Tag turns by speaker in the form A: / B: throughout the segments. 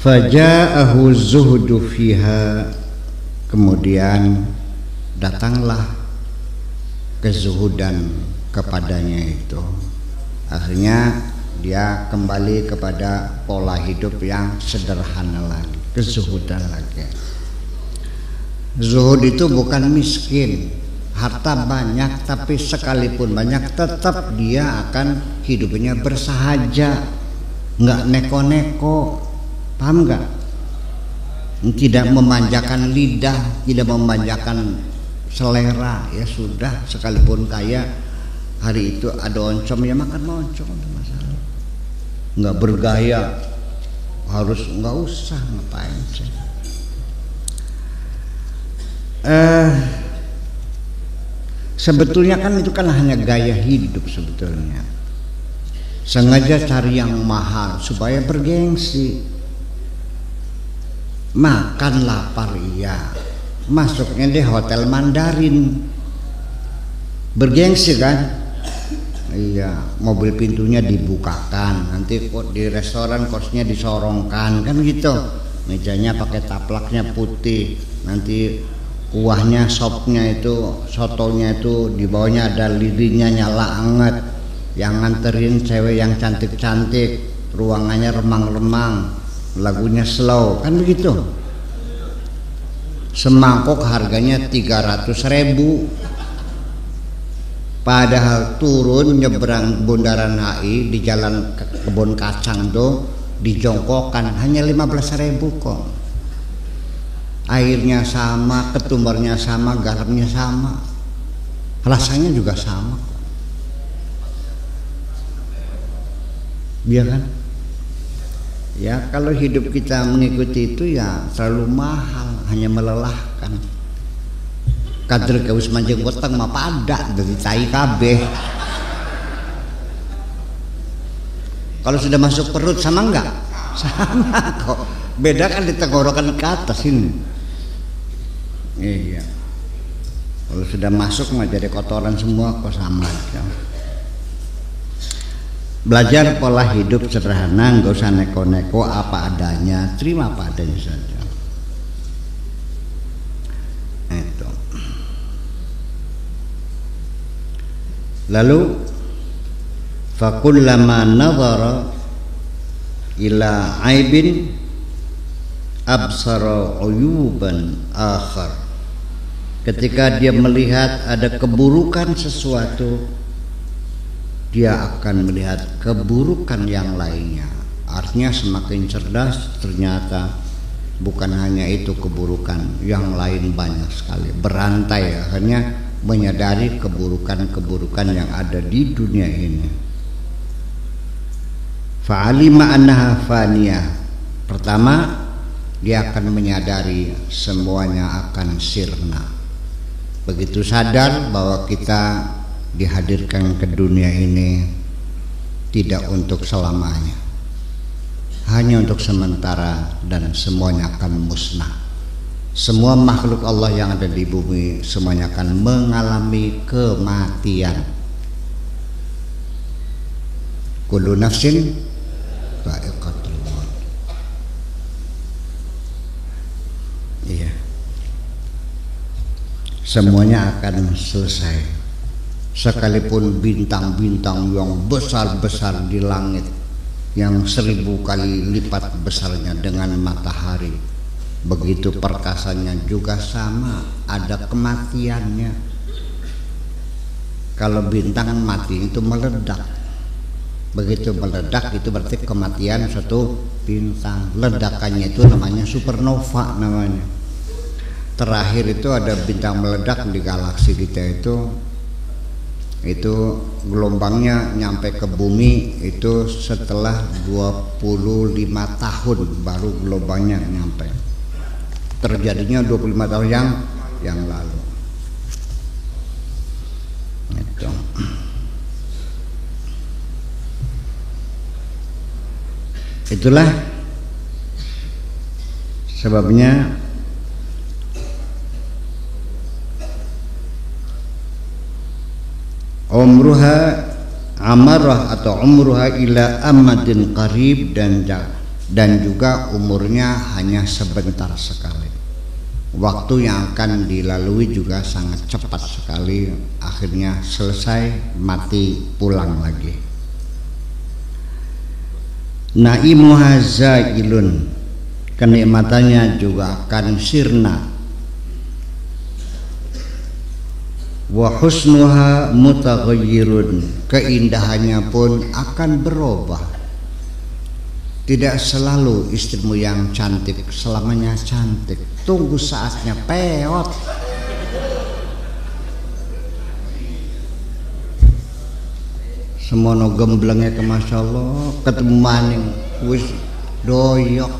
A: Faja'ahu zuhdu fiha, kemudian datanglah kezuhudan kepadanya itu. Akhirnya dia kembali kepada pola hidup yang sederhana lagi, kezuhudan lagi. Zuhud itu bukan miskin, harta banyak, tapi sekalipun banyak tetap dia akan hidupnya bersahaja, nggak neko-neko, paham nggak? Tidak memanjakan lidah, tidak memanjakan selera, ya sudah, sekalipun kaya, hari itu ada oncom ya makan oncom, masalah. Nggak bergaya, harus nggak usah, ngapain sih? Sebetulnya kan itu kan hanya gaya hidup sebetulnya. Sengaja cari yang mahal supaya bergengsi. Makan lapar iya, masuknya di hotel Mandarin, bergengsi kan? Iya, mobil pintunya dibukakan, nanti kok di restoran kosnya disorongkan kan gitu. Mejanya pakai taplaknya putih, nanti kuahnya, sopnya itu, sotonya itu di bawahnya ada lirinya nyala anget. Yang nganterin cewek yang cantik-cantik, ruangannya remang-remang, lagunya slow, kan begitu. Semangkok harganya 300.000. Padahal turun nyebrang bundaran HI di jalan Kebun Kacang tuh dijongkokan hanya 15.000 kok. Airnya sama, ketumbarnya sama, garamnya sama, rasanya juga sama kok. Iya kan? Ya kalau hidup kita mengikuti itu ya terlalu mahal, hanya melelahkan. Kader kawis manjeng weteng mah pada dari tai kabeh. Kalau sudah masuk perut sama enggak? Sama kok. Beda kan di tenggorokan ke atas ini. Iya. Kalau sudah masuk mah jadi kotoran semua kok sama aja. Belajar pola hidup sederhana, nggak usah neko-neko, apa adanya, terima apa adanya saja. Itu. Lalu fakullama nadhara ila aibin absara uyuban akhar. Ketika dia melihat ada keburukan sesuatu, dia akan melihat keburukan yang lainnya. Artinya semakin cerdas, ternyata bukan hanya itu keburukan, yang lain banyak sekali. Berantai, akhirnya menyadari keburukan-keburukan yang ada di dunia ini. Fa'alima annaha faniyah. Pertama, dia akan menyadari semuanya akan sirna. Begitu sadar bahwa kita dihadirkan ke dunia ini tidak untuk selamanya, hanya untuk sementara, dan semuanya akan musnah. Semua makhluk Allah yang ada di bumi semuanya akan mengalami kematian. Kullu nafsin dha'iqatul maut. Iya. Semuanya akan selesai. Sekalipun bintang-bintang yang besar-besar di langit, yang 1000 kali lipat besarnya dengan matahari, begitu perkasanya juga sama, ada kematiannya. Kalau bintang mati itu meledak, begitu meledak itu berarti kematian suatu bintang. Ledakannya itu namanya supernova namanya. Terakhir itu ada bintang meledak di galaksi kita itu gelombangnya nyampe ke bumi itu setelah 25 tahun baru gelombangnya nyampe. Terjadinya 25 tahun yang lalu. Itu. Itulah sebabnya umruha amarah atau umruha ila amadin qarib, dan dan juga umurnya hanya sebentar sekali. Waktu yang akan dilalui juga sangat cepat sekali, akhirnya selesai, mati, pulang lagi. Naimuha zailun, kenikmatannya juga akan sirna. Wa husnuha mutaghayyirun, keindahannya pun akan berubah. Tidak selalu istrimu yang cantik selamanya cantik. Tunggu saatnya peot. Semono gemblengnya ke Masya Allah, ketemu maning wis doyok.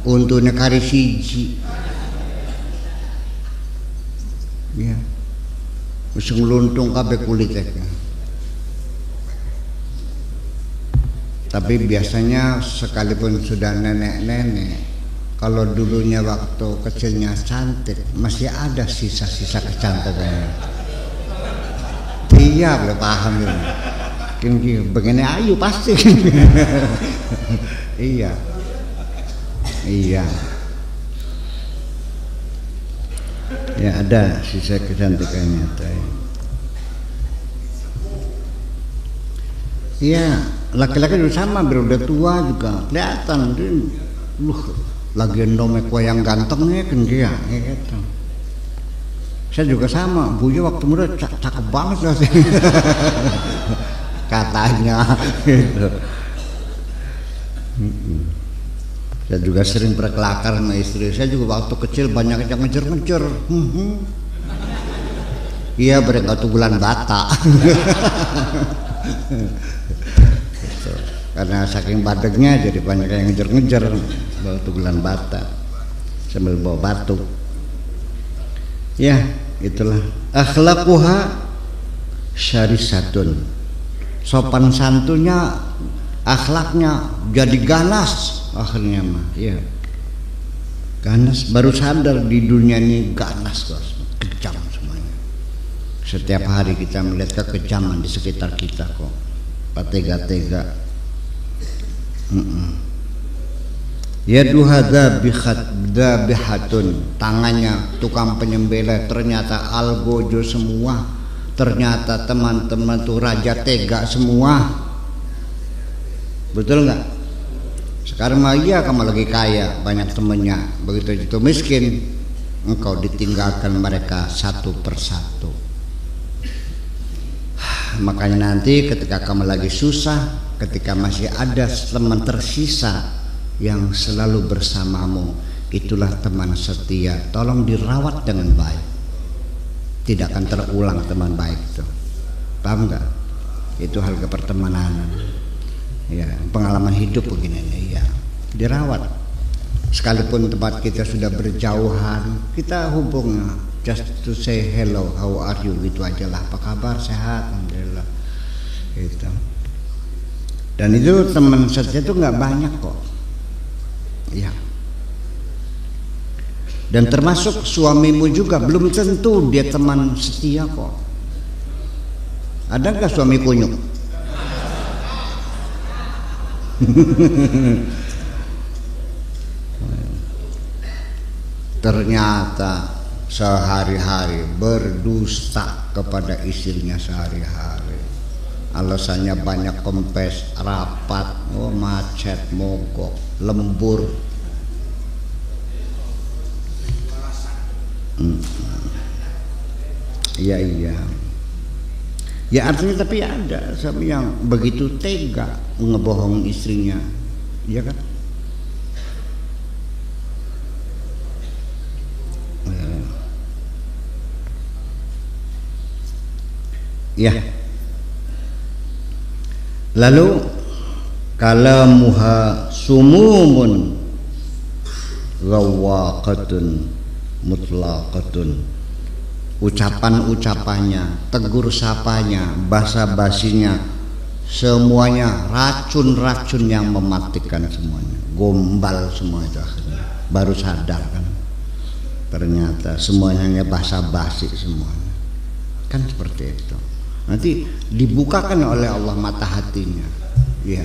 A: Untune kari siji. Ya. Wis ngluntung kabeh kulite. Tapi biasanya sekalipun sudah nenek-nenek, kalau dulunya waktu kecilnya cantik, masih ada sisa-sisa kecantikannya. Iya, boleh paham ya. Kini begini ayu pasti. Iya, iya. Ya ada sisa kecantikannya. Iya, laki-laki juga sama, udah tua juga kelihatan. Lagi endomek yang gantengnya kan dia, gitu. Saya juga sama, Buya waktu muda cakep banget loh sih. Katanya gitu. Saya juga sering berkelakar sama istri. Saya juga waktu kecil banyak yang ngejar-ngejar. Iya, mereka tuh bulan bata. Gitu. Karena saking badegnya jadi banyak yang ngejar-ngejar bawa tugulan bata sambil bawa batu. Ya, itulah akhlaquha syarisatun, sopan santunnya, akhlaknya jadi ganas akhirnya mah. Ya, ganas, baru sadar di dunia ini ganas, kejam semuanya. Setiap hari kita melihat kekejaman di sekitar kita kok, tega-tega. Yaduha dhabihatun, tangannya tukang penyembelih ternyata algojo semua, ternyata teman-teman tuh raja tega semua. Betul nggak? Sekarang mah iya, kamu lagi kaya, banyak temennya, begitu itu miskin, engkau ditinggalkan mereka satu persatu. Makanya nanti ketika kamu lagi susah, ketika masih ada teman tersisa yang selalu bersamamu, itulah teman setia. Tolong dirawat dengan baik, tidak akan terulang teman baik itu. Paham nggak? Itu hal kepertemanan. Ya, pengalaman hidup begini nih, ya, dirawat. Sekalipun tempat kita sudah berjauhan, kita hubungnya just to say hello, how are you, gitu aja lah. Apa kabar, sehat, alhamdulillah. Gitu. Dan itu teman setia itu nggak banyak kok. Ya. Dan termasuk suamimu juga belum tentu dia teman setia kok. Ada nggak suami kunyuk? Ternyata sehari-hari berdusta kepada istrinya sehari-hari. Alasannya banyak kempes, rapat, macet, mogok, lembur. Iya, iya. Ya artinya tapi ada suami yang begitu tega ngebohong istrinya, iya kan? Ya. Lalu kalamuha sumumun ghawaqatun mutlaqatun, ucapan-ucapannya, tegur sapanya, basa-basinya, semuanya racun-racun yang mematikan semuanya, gombal semua itu akhirnya. Baru sadar kan, ternyata semuanya hanya basa-basi semuanya. Kan seperti itu. Nanti dibukakan oleh Allah mata hatinya, Ya.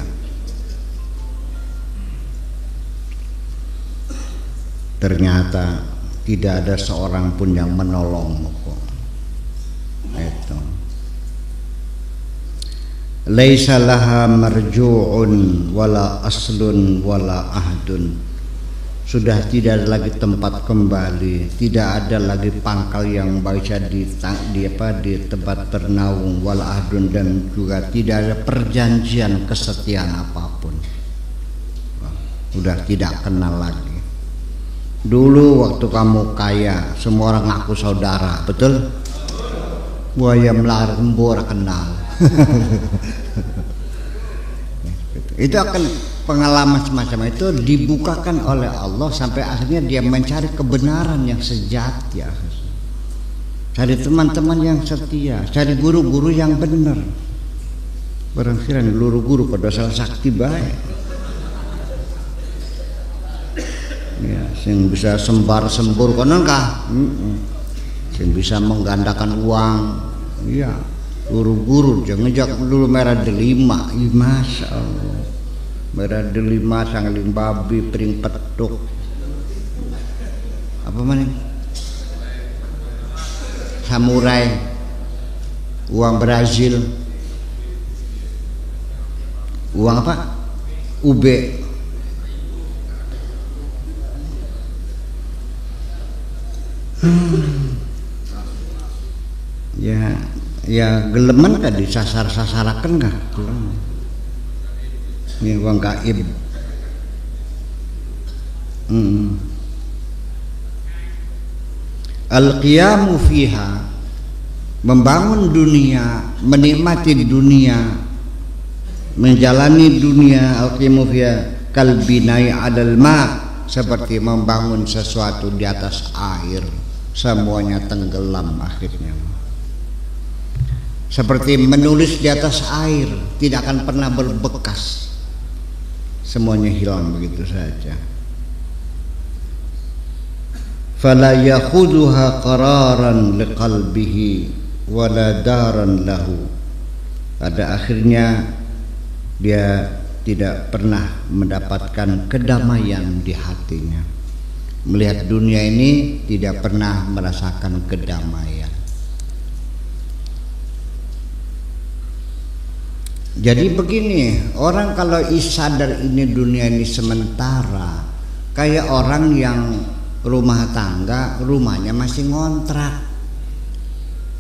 A: Ternyata tidak ada seorang pun yang menolongmu kok. Itu. Laisa laha marju'un wala aslun wala ahdun. Sudah tidak ada lagi tempat kembali, tidak ada lagi pangkal yang bisa di tempat ternaung, wala ahdun, dan juga tidak ada perjanjian kesetiaan apapun. Udah tidak kenal lagi. Dulu waktu kamu kaya, semua orang ngaku saudara, betul? Buaya melar embur kenal. Itu akan pengalaman semacam itu dibukakan oleh Allah sampai akhirnya dia mencari kebenaran yang sejati, cari teman-teman yang setia, cari guru-guru yang benar. Barangkali guru-guru pada salah sakti baik, ya, sing bisa sembar sembur konon kah, sing bisa menggandakan uang, iya. Guru-guru jangan ngejak dulu merah delima, masya Allah, merah delima sangling babi pering petuk apa mana samurai, uang Brazil, uang apa ube, ya gelemen kan disasar-sasarakan kah? Ini uang gaib. Al-qiyamu fiha, membangun dunia, menikmati dunia, menjalani dunia. Al-qiyamu fiha kalbinai adal ma, seperti membangun sesuatu di atas air, semuanya tenggelam akhirnya. Seperti menulis di atas air, tidak akan pernah berbekas, semuanya hilang begitu saja. Fala yakhuduha qararan liqalbihi wala daran lahu. Pada akhirnya dia tidak pernah mendapatkan kedamaian di hatinya. Melihat dunia ini tidak pernah merasakan kedamaian. Jadi begini, orang kalau sadar ini dunia ini sementara, kayak orang yang rumah tangga, rumahnya masih ngontrak,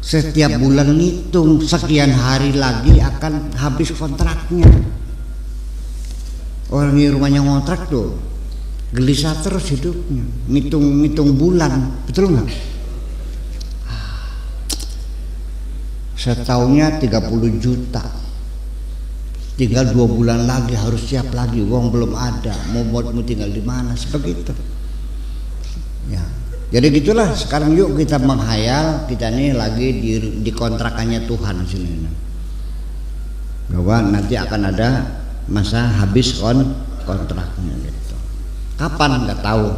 A: setiap bulan ngitung sekian hari lagi akan habis kontraknya. Orang yang rumahnya ngontrak tuh gelisah terus hidupnya, ngitung bulan, betul nggak? Setahunnya 30 juta, tinggal 2 bulan lagi harus siap lagi, uang belum ada, mau tinggal di mana, sebegitu. Ya, jadi gitulah. Sekarang yuk kita menghayal kita ini lagi di kontrakannya Tuhan sini, bahwa nanti akan ada masa habis kontraknya gitu. Kapan nggak tahu,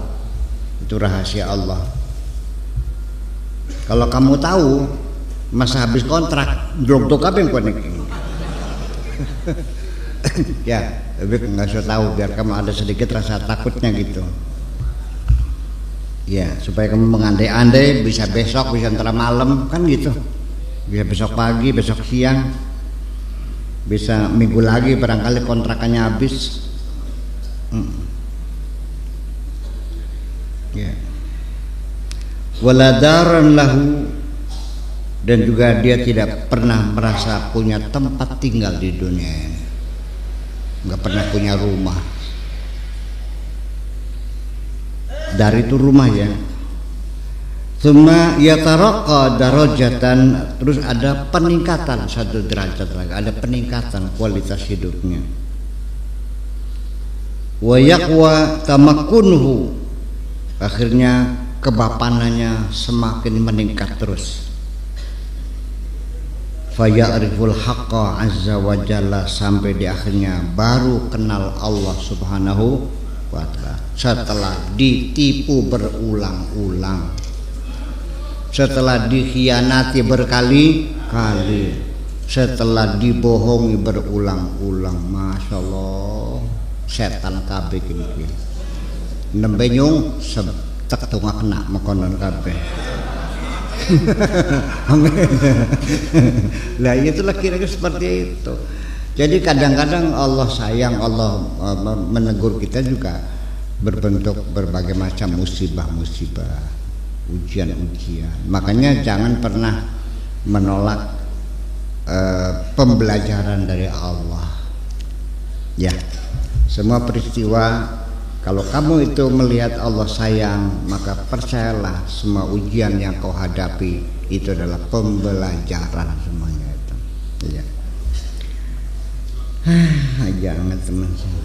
A: itu rahasia Allah. Kalau kamu tahu masa habis kontrak, drog apa yang konek? Ya, lebih nggak usah tahu biar kamu ada sedikit rasa takutnya gitu. Ya, supaya kamu mengandai-andai, bisa besok, bisa antara malam, kan gitu. Bisa besok pagi, besok siang, bisa minggu lagi barangkali kontrakannya habis. Ya. Waladaran lahu, dan juga dia tidak pernah merasa punya tempat tinggal di dunia ini, nggak pernah punya rumah. Dari itu rumah ya. Tsumma yataraqa darajatan, terus ada peningkatan satu derajat lagi, ada peningkatan kualitas hidupnya. Wa yaqwa tamakkunuhu, akhirnya kebapanannya semakin meningkat terus. Faya'riful haqqa azza wa jalla, sampai di akhirnya baru kenal Allah subhanahu wa ta'ala setelah ditipu berulang-ulang, setelah dikhianati berkali-kali, setelah dibohongi berulang-ulang, masya Allah, setan kabeh gini nembe nyung setek tuh nggak kena makonon kabeh. Amin. Lah itulah kira-kira seperti itu. Jadi kadang-kadang Allah sayang, Allah menegur kita juga berbentuk berbagai macam musibah-musibah, ujian-ujian. Makanya jangan pernah menolak pembelajaran dari Allah. Ya, semua peristiwa kalau kamu itu melihat Allah sayang, maka percayalah semua ujian yang kau hadapi itu adalah pembelajaran semuanya itu. Ya. Jangan teman-teman.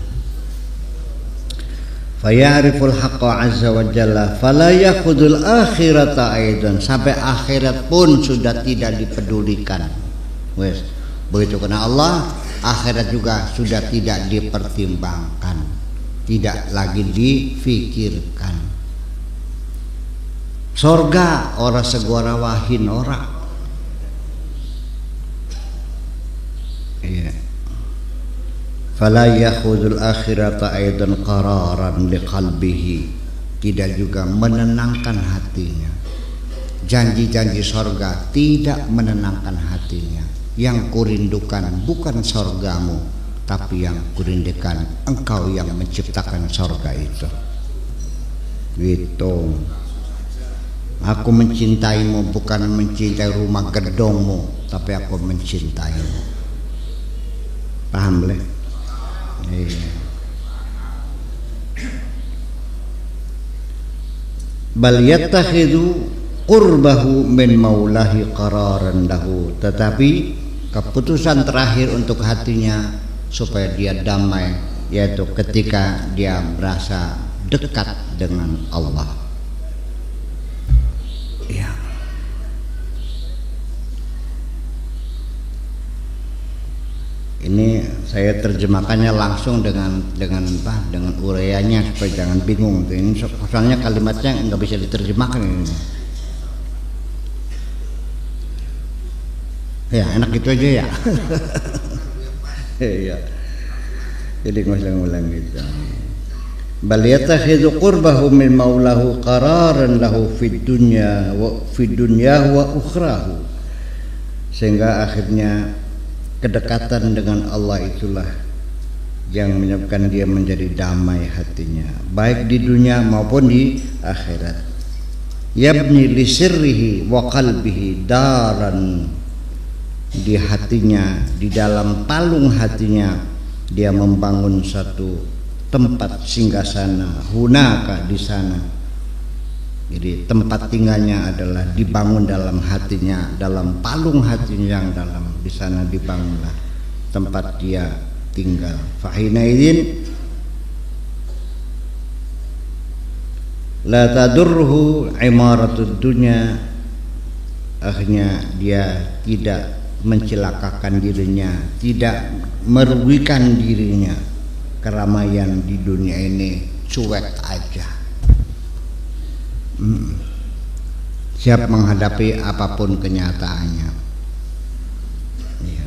A: Fayariful haqqa azza wa jalla fala yakhudul akhirata aidan, sampai akhirat pun sudah tidak dipedulikan. Wes, begitu kena Allah, akhirat juga sudah tidak dipertimbangkan, tidak lagi difikirkan. Sorga ora segora wahin ora. Iya. Fala yakhudul akhirata aidan qararan liqalbihi, tidak juga menenangkan hatinya. Janji-janji sorga tidak menenangkan hatinya. Yang kurindukan bukan sorgamu, tapi yang kurindukan engkau yang menciptakan sorga itu. Gitu. Aku mencintaimu bukan mencintai rumah gedongmu, tapi aku mencintaimu. Paham leh? Iya. Bal yattakhidhu qurbahu min maulahi qararan lahu, tetapi keputusan terakhir untuk hatinya supaya dia damai yaitu ketika dia merasa dekat dengan Allah. Ya. Ini saya terjemahkannya langsung dengan uraiannya supaya jangan bingung. Ini soalnya kalimatnya nggak bisa diterjemahkan ini. Ya enak gitu aja ya. Iya. Jadi nggak usah ngulang gitu. Bal yattakhidhu qurbahu min maulahu qararan lahu fid dunya wa ukhrahu, sehingga akhirnya kedekatan dengan Allah itulah yang menyebabkan dia menjadi damai hatinya, baik di dunia maupun di akhirat. Yabni li sirrihi wa qalbihi daran, di hatinya, di dalam palung hatinya dia membangun satu tempat singgasana, hunaka, di sana. Jadi tempat tinggalnya adalah dibangun dalam hatinya, dalam palung hatinya yang dalam, di sana dibangunlah tempat dia tinggal. Fahina idin la tadurruhu imaratud dunya, akhirnya dia tidak mencelakakan dirinya, tidak merugikan dirinya. Keramaian di dunia ini cuek aja. Siap menghadapi apapun kenyataannya. Ya.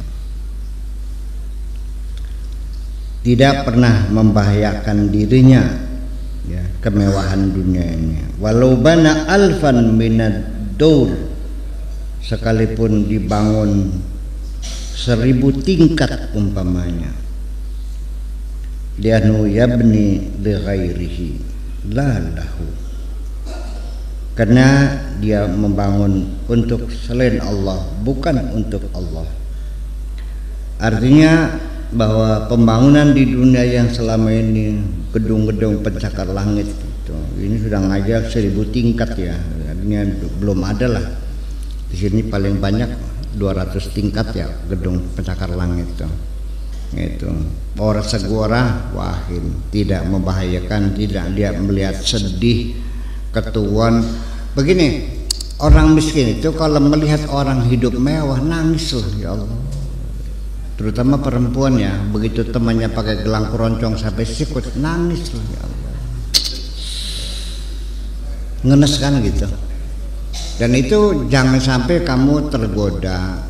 A: Tidak pernah membahayakan dirinya, ya, kemewahan dunia ini. Walau bana alfan minad dur, sekalipun dibangun 1000 tingkat umpamanya, lianu yabni li ghairihi la lahu, karena dia membangun untuk selain Allah, bukan untuk Allah. Artinya bahwa pembangunan di dunia yang selama ini gedung-gedung pencakar langit itu, ini sudah ngajak 1000 tingkat ya. Artinya belum ada lah. Di sini paling banyak 200 tingkat ya gedung pencakar langit itu. Itu orang segora wahin, tidak membahayakan, tidak dia melihat sedih, ketuan. Begini, orang miskin itu kalau melihat orang hidup mewah nangis lah, ya Allah. Terutama perempuan ya, begitu temannya pakai gelang keroncong sampai sikut nangis lah, ya Allah. Ngenes kan gitu. Dan itu jangan sampai kamu tergoda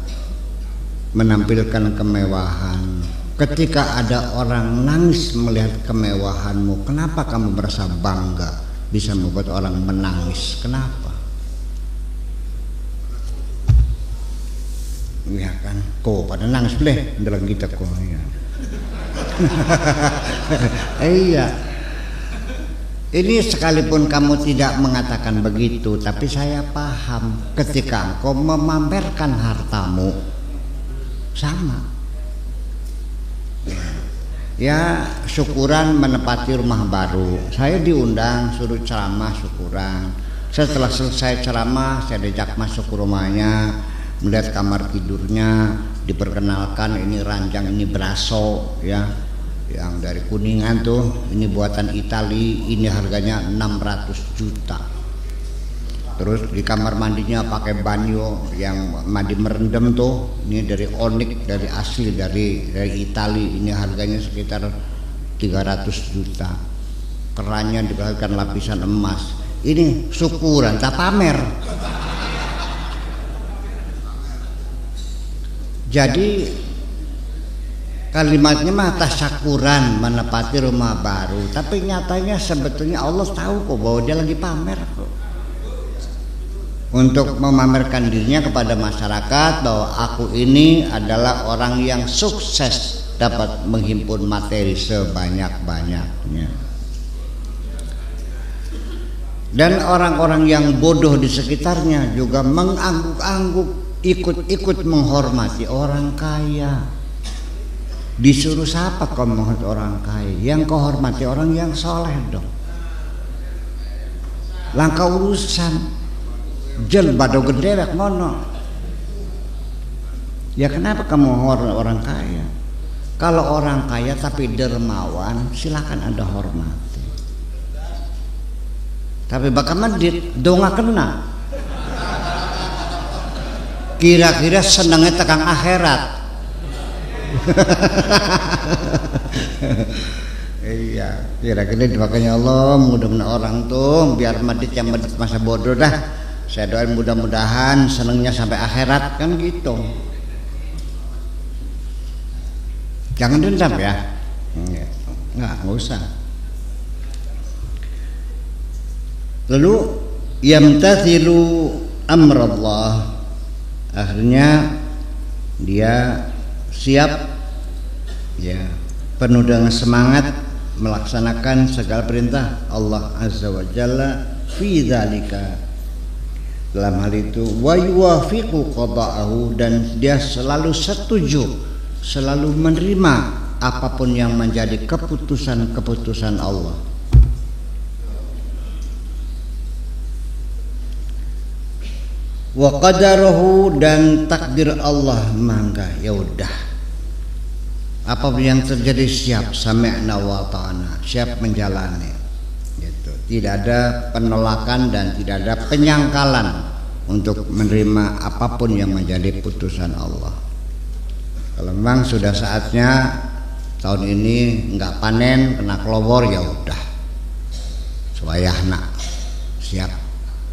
A: menampilkan kemewahan. Ketika ada orang nangis melihat kemewahanmu, kenapa kamu merasa bangga bisa membuat orang menangis? Kenapa? Ya kan, kok pada nangis boleh dalam kita kok ya. Iya. Ini sekalipun kamu tidak mengatakan begitu, tapi saya paham ketika engkau memamerkan hartamu sama. Ya, syukuran menepati rumah baru. Saya diundang suruh ceramah syukuran. Setelah selesai ceramah, saya diajak masuk ke rumahnya, melihat kamar tidurnya, diperkenalkan ini ranjang, ini braso ya, yang dari Kuningan tuh, ini buatan Itali, ini harganya 600 juta. Terus di kamar mandinya pakai banyo yang mandi merendam tuh, ini dari onyx, dari asli dari Itali, ini harganya sekitar 300 juta. Kerannya diberikan lapisan emas. Ini syukuran, tak pamer. Jadi kalimatnya mah tasyakuran menepati rumah baru, tapi nyatanya sebetulnya Allah tahu kok bahwa dia lagi pamer kok. Untuk memamerkan dirinya kepada masyarakat bahwa aku ini adalah orang yang sukses dapat menghimpun materi sebanyak-banyaknya. Dan orang-orang yang bodoh di sekitarnya juga mengangguk-angguk, ikut-ikut menghormati orang kaya. Disuruh siapa kau menghormati orang kaya? Yang kau hormati orang yang soleh dong. Langkah urusan jel bado gede rek mono. Ya kenapa kamu hormat orang kaya? Kalau orang kaya tapi dermawan, silakan Anda hormati. Tapi bakal medit donga kena. Kira-kira senangnya tekan akhirat. Iya, kira-kira makanya Allah mudah-mudahan orang tuh biar medit yang medit masa bodoh dah. Saya doain mudah-mudahan senangnya sampai akhirat kan gitu. Jangan dendam ya. Nggak usah. Lalu yamtathilu amrallah, akhirnya dia siap ya, penuh dengan semangat melaksanakan segala perintah Allah Azza wa Jalla fi dzalika, dalam hal itu wa yuwafiqu qada'ahu, dan dia selalu setuju, selalu menerima apapun yang menjadi keputusan-keputusan Allah. Wa qadarahu, dan takdir Allah, mangga ya udah, apapun yang terjadi siap, sami'na wa ta'ana, siap menjalani gitu. Tidak ada penolakan dan tidak ada penyangkalan untuk menerima apapun yang menjadi putusan Allah. Kalau memang sudah saatnya tahun ini nggak panen, kena kelowor, ya udah swayahna, siap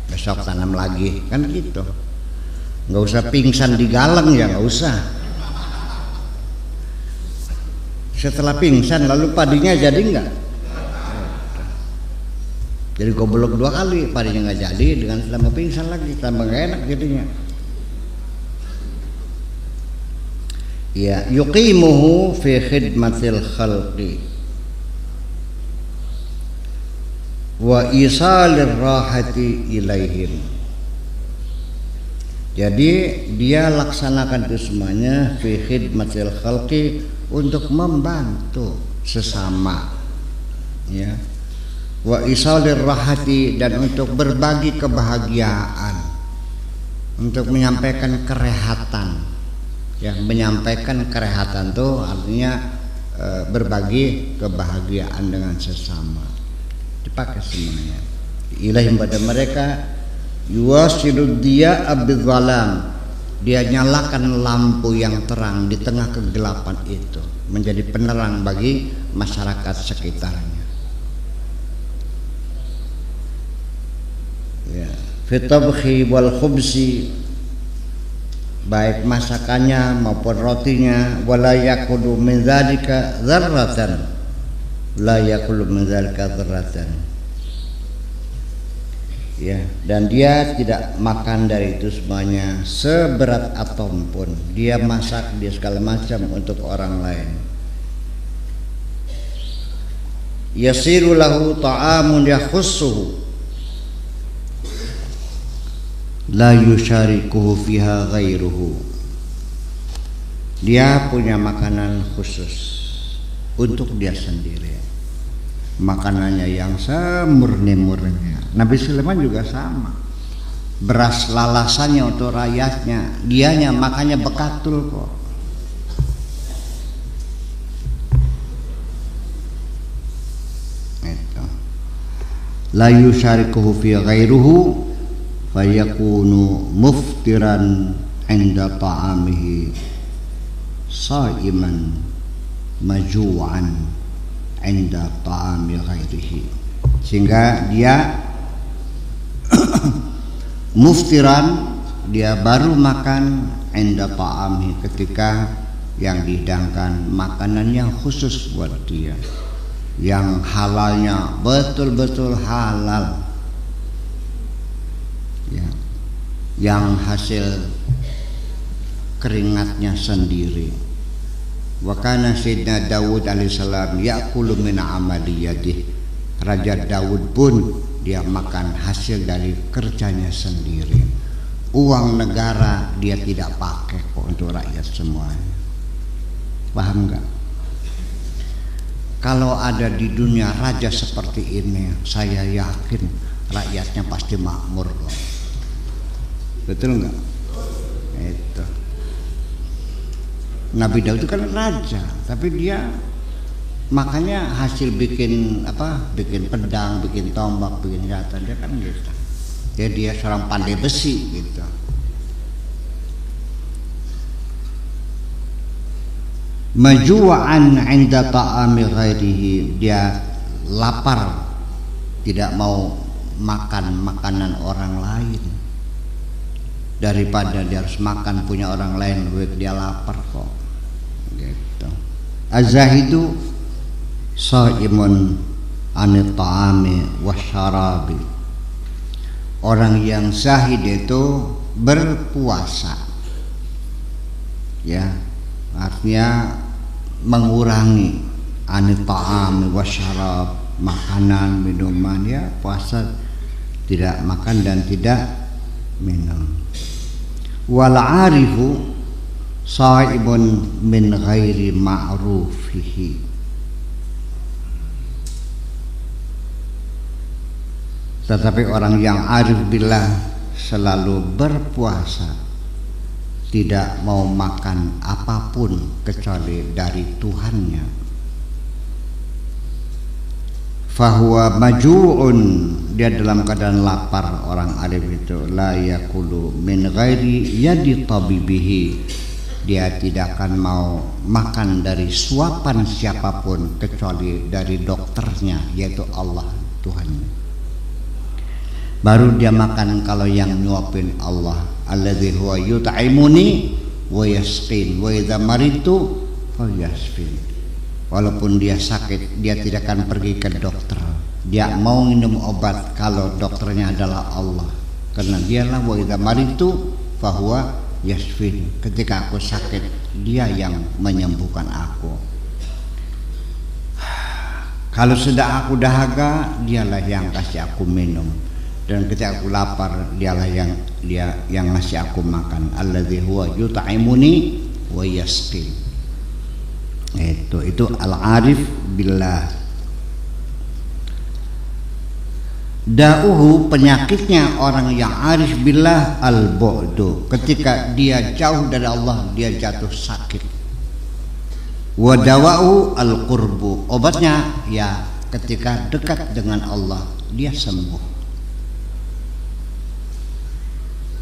A: besok tanam lagi, kan gitu. Nggak usah pingsan di galang, ya nggak usah. Setelah pingsan lalu padinya jadi nggak? Jadi goblok 2 kali, padinya nggak jadi, dengan tambah pingsan lagi, tambah nggak enak jadinya. Ya, yuqimuhu fi khidmatil khalqi wa isalir rahati ilaihim. Jadi dia laksanakan itu semuanya fi khidmatil khalqi, untuk membantu sesama ya, wa isalir rahati, dan untuk berbagi kebahagiaan, untuk menyampaikan kerehatan ya. Menyampaikan kerehatan tuh artinya berbagi kebahagiaan dengan sesama, dipakai semuanya. Ilahim pada mereka, yuwasilud dia abidzalam, dia nyalakan lampu yang terang di tengah kegelapan itu, menjadi penerang bagi masyarakat sekitarnya. Ya, fitabhi wal khubsi, baik masakannya maupun rotinya, wala yakulu min dzalika dzarratan, la yakulu min dzalika dzarratan, ya, dan dia tidak makan dari itu semuanya seberat atom pun. Dia masak, dia segala macam untuk orang lain. Yasiru lahu ta'amun yakhussuhu la yusyarikuhu fiha ghairuhu. Dia punya makanan khusus untuk dia sendiri, makanannya yang semurni-murninya. Nabi Sulaiman juga sama, beras lalasannya untuk rakyatnya, dianya makannya bekatul kok. Itu la yusyarikuhu fi ghairuhu fayakunu muftiran inda ta'amihi sa'iman maju'an inda ta'ami ghairihi, sehingga dia muftiran, dia baru makan inda ta'ami, ketika yang dihidangkan makanan yang khusus buat dia, yang halalnya betul-betul halal, ya, yang hasil keringatnya sendiri. Wa kana sayyidina Daud alaihissalam ya'kulu min amali yadihi. Raja Daud pun dia makan hasil dari kerjanya sendiri. Uang negara dia tidak pakai kok untuk rakyat semuanya. Paham nggak? Kalau ada di dunia raja seperti ini, saya yakin rakyatnya pasti makmur kok. Betul nggak? Itu Nabi Daud itu kan raja, tapi dia makanya hasil bikin apa? Bikin pedang, bikin tombak, bikin senjata, dia kan gitu. Jadi dia seorang pandai besi gitu. Maju'an 'inda ta'ami ghairihi, dia lapar, tidak mau makan makanan orang lain. Daripada dia harus makan punya orang lain, dia lapar kok. Gitu. Az-zahidu shaimun anit ta'ami wasyarabi. Orang yang zahid itu berpuasa, ya, artinya mengurangi anit ta'ami wasyarab, makanan minuman, ya, puasa tidak makan dan tidak minum. Wal arifu saibun min ghairi ma'rufihi. Tetapi orang yang arif billah selalu berpuasa, tidak mau makan apapun kecuali dari Tuhannya. Fahuwa maju'un, dia dalam keadaan lapar. Orang arif itu la yakulu min ghairi yadi tabibihi, dia tidak akan mau makan dari suapan siapapun kecuali dari dokternya, yaitu Allah, Tuhannya. Baru dia makan kalau yang nyuapin Allah. Alladzi huwa yut'imuni wa yasqin wa idza maritu fa yasfin. Walaupun dia sakit, dia tidak akan pergi ke dokter. Dia mau minum obat kalau dokternya adalah Allah. Karena dialah wa idza maritu fa huwa yasfin. Ketika aku sakit, dia yang menyembuhkan aku. Kalau sudah aku dahaga, dialah yang kasih aku minum. Dan ketika aku lapar, dialah yang ngasih aku makan. Alladzi huwa yut'imuni wa yasqin. Itu al-arif billah. Da'uhu, penyakitnya orang yang arif billah, al-bu'du. Ketika dia jauh dari Allah, dia jatuh sakit. Wa dawa'u al-qurbu. Obatnya ya ketika dekat dengan Allah, dia sembuh.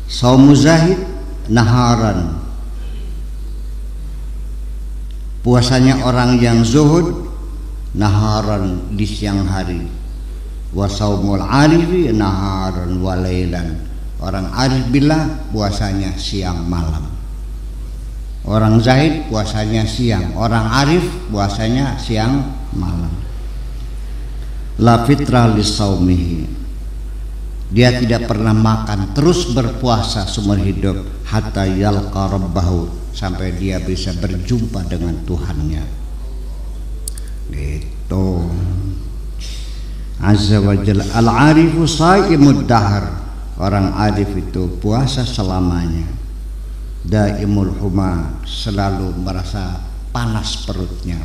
A: Saumu zahid naharan, puasanya orang yang zuhud naharan, di siang hari. Wa saumul arifi naharan wa lailan, orang arif billah puasanya siang malam. Orang zahid puasanya siang, orang arif puasanya siang malam. La fitrah lisaumihi, dia tidak pernah makan, terus berpuasa seumur hidup hatta yalqa rabbahu, sampai dia bisa berjumpa dengan Tuhannya. Gitu. Azza wa jalla. Al-arifu saimud dahar, orang arif itu puasa selamanya. Daimul huma, selalu merasa panas perutnya.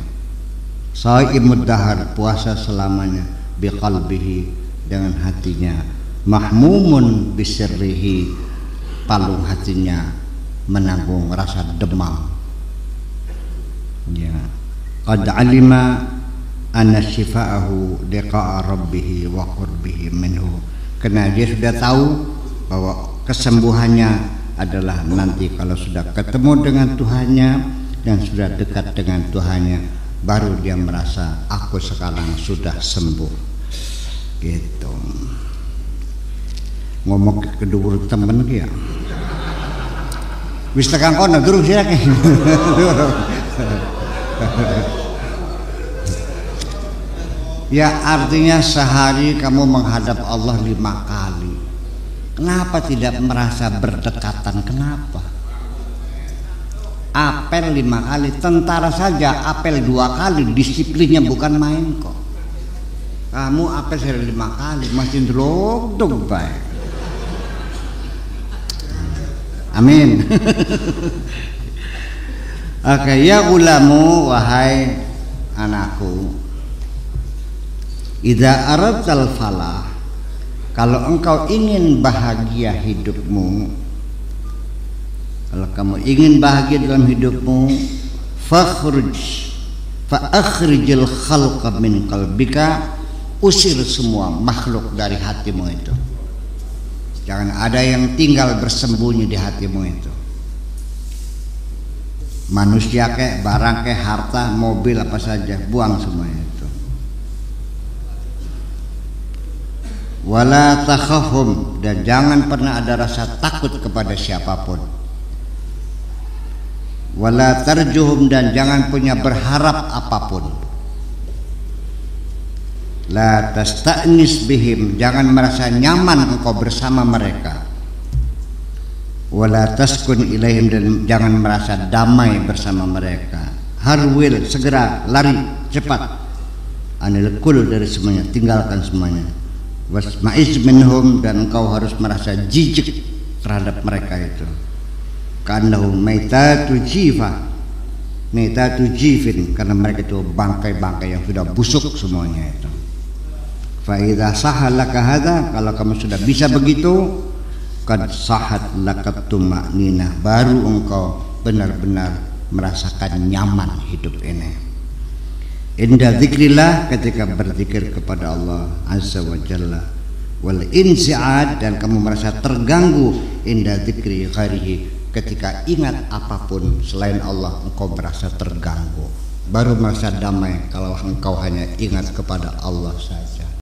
A: Saimud dahar, puasa selamanya. Biqalbihi, dengan hatinya. Mahmumun bisirrihi, palung hatinya menanggung rasa demam. Ya. Qad alima anna syifa'ahu liqa'a rabbih wa qurbihi minhu, karena dia sudah tahu bahwa kesembuhannya adalah nanti kalau sudah ketemu dengan Tuhannya dan sudah dekat dengan Tuhannya, baru dia merasa aku sekarang sudah sembuh. Gitu. Ngomong ke kedua temen ya. Wis tekan kono durung sirake. Ya, artinya sehari kamu menghadap Allah 5 kali. Kenapa tidak merasa berdekatan? Kenapa? Apel 5 kali, tentara saja apel 2 kali, disiplinnya bukan main kok. Kamu apel sehari 5 kali, masih ndrodog bae. Amin. Oke, ya gulamu, wahai anakku, idza aradtal falah, kalau engkau ingin bahagia hidupmu, kalau kamu ingin bahagia dalam hidupmu, fa'akhrijil khalqa min qalbika, usir semua makhluk dari hatimu itu. Jangan ada yang tinggal bersembunyi di hatimu itu. Manusia kayak barang kayak harta, mobil apa saja, buang semuanya itu. Wala takhafhum, dan jangan pernah ada rasa takut kepada siapapun. Wala tarjuhum, dan jangan punya berharap apapun. La tasta'nis bihim, jangan merasa nyaman engkau bersama mereka. Wala taskun ilaihim, dan jangan merasa damai bersama mereka. Harwil, segera lari cepat. Anil kul, dari semuanya, tinggalkan semuanya. Wasma'iz minhum, dan engkau harus merasa jijik terhadap mereka itu. Kanahum maitatu jifa, maitatu jifin, karena mereka itu bangkai-bangkai yang sudah busuk semuanya itu. Fa idza sahalaka hadza, kalau kamu sudah bisa begitu, qad sahat lakat tuma'ninah, baru engkau benar-benar merasakan nyaman hidup ini. Inda dzikrillah, ketika berzikir kepada Allah Azza wa Jalla. Wal insi'ad, dan kamu merasa terganggu inda dzikri ghairihi, ketika ingat apapun selain Allah engkau merasa terganggu. Baru merasa damai kalau engkau hanya ingat kepada Allah saja.